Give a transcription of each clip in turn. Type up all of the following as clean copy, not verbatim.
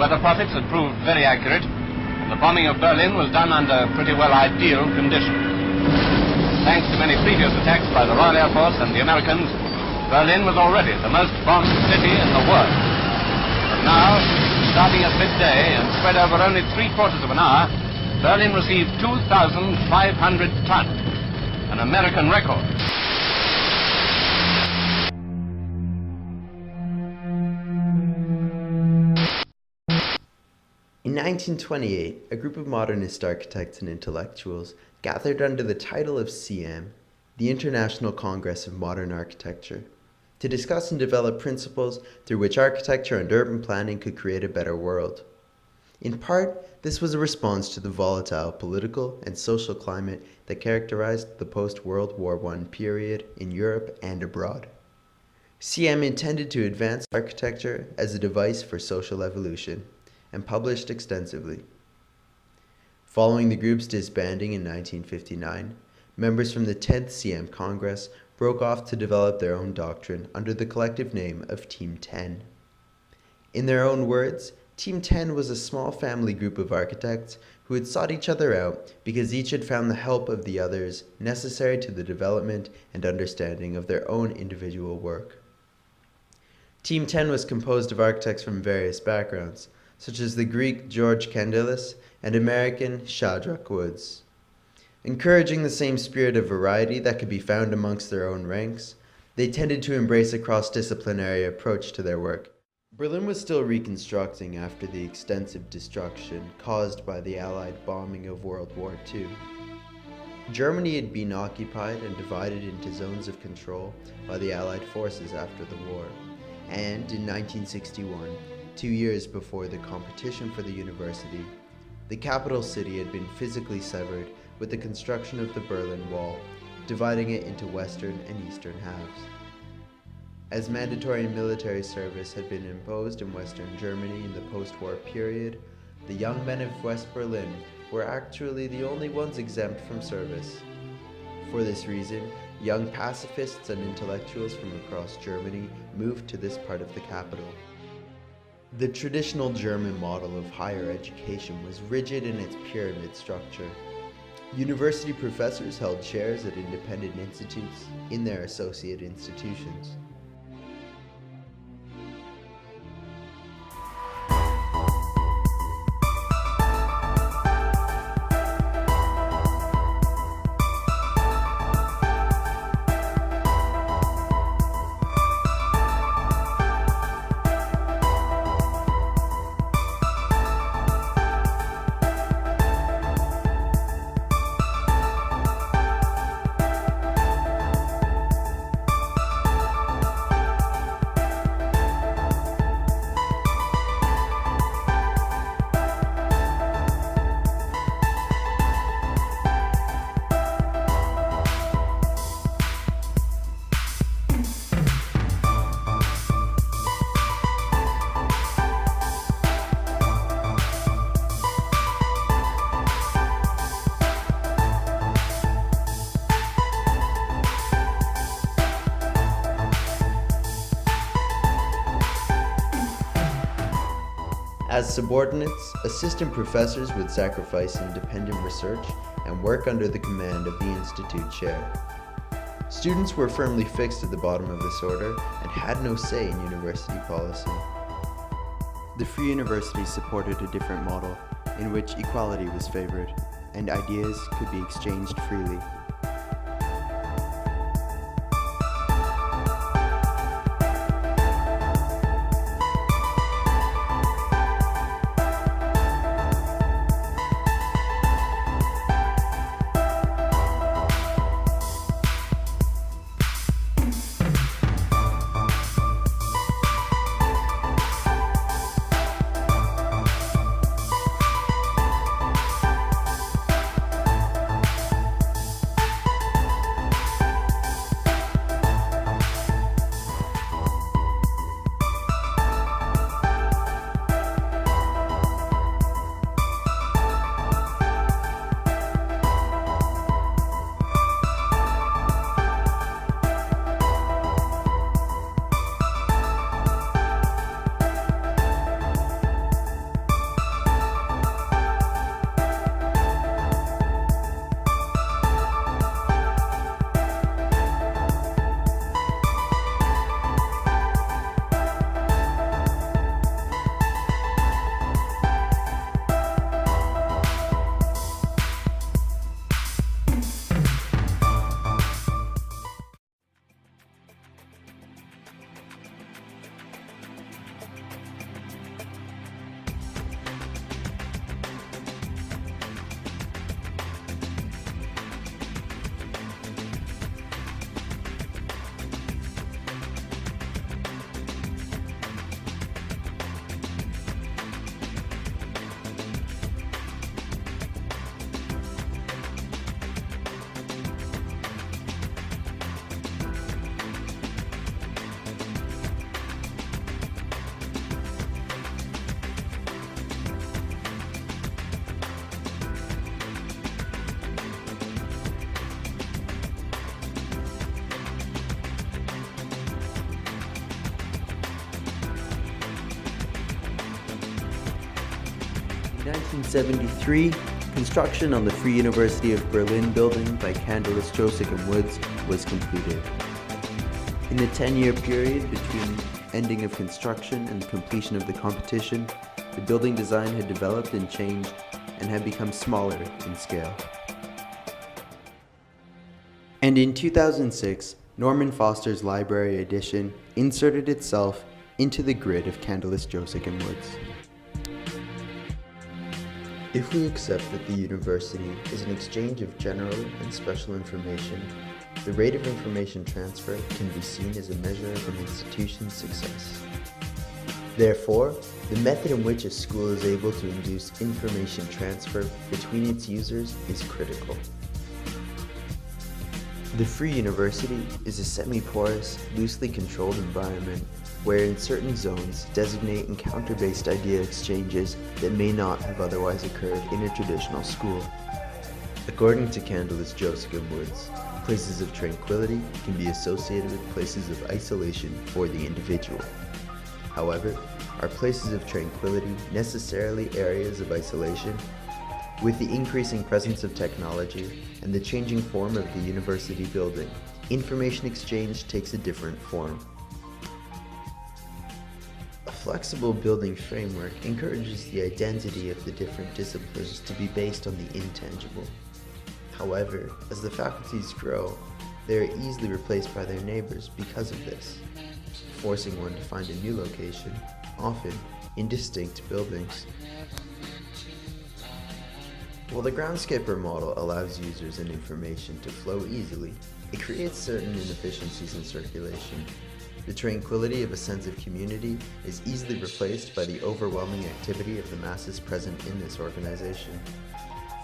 weather prophets had proved very accurate. The bombing of Berlin was done under pretty well ideal conditions. Thanks to many previous attacks by the Royal Air Force and the Americans, Berlin was already the most bombed city in the world. But now, starting at midday and spread over only 3/4 of an hour, Berlin received 2,500 tons, an American record. In 1928, a group of modernist architects and intellectuals gathered under the title of CM, the International Congress of Modern Architecture, to discuss and develop principles through which architecture and urban planning could create a better world. In part, this was a response to the volatile political and social climate that characterized the post-World War I period in Europe and abroad. CM intended to advance architecture as a device for social evolution, and published extensively. Following the group's disbanding in 1959, members from the 10th CM Congress broke off to develop their own doctrine under the collective name of Team 10. In their own words, Team 10 was a small family group of architects who had sought each other out because each had found the help of the others necessary to the development and understanding of their own individual work. Team 10 was composed of architects from various backgrounds, such as the Greek George Kandelis and American Shadrach Woods. Encouraging the same spirit of variety that could be found amongst their own ranks, they tended to embrace a cross-disciplinary approach to their work. Berlin was still reconstructing after the extensive destruction caused by the Allied bombing of World War II. Germany had been occupied and divided into zones of control by the Allied forces after the war, and in 1961, 2 years before the competition for the university, the capital city had been physically severed with the construction of the Berlin Wall, dividing it into western and eastern halves. As mandatory military service had been imposed in Western Germany in the post-war period, the young men of West Berlin were actually the only ones exempt from service. For this reason, young pacifists and intellectuals from across Germany moved to this part of the capital. The traditional German model of higher education was rigid in its pyramid structure. University professors held chairs at independent institutes in their associate institutions. As subordinates, assistant professors would sacrifice independent research and work under the command of the institute chair. Students were firmly fixed at the bottom of this order and had no say in university policy. The Free Universities supported a different model in which equality was favored and ideas could be exchanged freely. 1973, construction on the Free University of Berlin building by Candelis, Josek and Woods was completed. In the 10-year period between ending of construction and completion of the competition, the building design had developed and changed and had become smaller in scale. And in 2006, Norman Foster's library edition inserted itself into the grid of Candelis, Josek and Woods. If we accept that the university is an exchange of general and special information, the rate of information transfer can be seen as a measure of an institution's success. Therefore, the method in which a school is able to induce information transfer between its users is critical. The Free University is a semi-porous, loosely controlled environment wherein certain zones designate encounter-based idea exchanges that may not have otherwise occurred in a traditional school. According to Candelis, Josek and Woods, places of tranquility can be associated with places of isolation for the individual. However, are places of tranquility necessarily areas of isolation? With the increasing presence of technology and the changing form of the university building, information exchange takes a different form. A flexible building framework encourages the identity of the different disciplines to be based on the intangible. However, as the faculties grow, they are easily replaced by their neighbors because of this, forcing one to find a new location, often in distinct buildings. While the groundscaper model allows users and information to flow easily, it creates certain inefficiencies in circulation. The tranquility of a sense of community is easily replaced by the overwhelming activity of the masses present in this organization.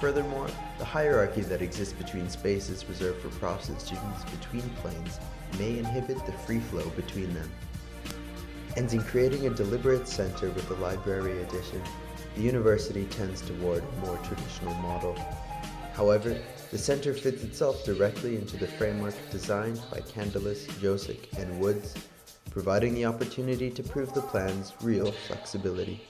Furthermore, the hierarchy that exists between spaces reserved for profs and students between planes may inhibit the free flow between them. And in creating a deliberate center with the library edition, the university tends toward a more traditional model. However, the center fits itself directly into the framework designed by Candelis, Josek, and Woods, providing the opportunity to prove the plan's real flexibility.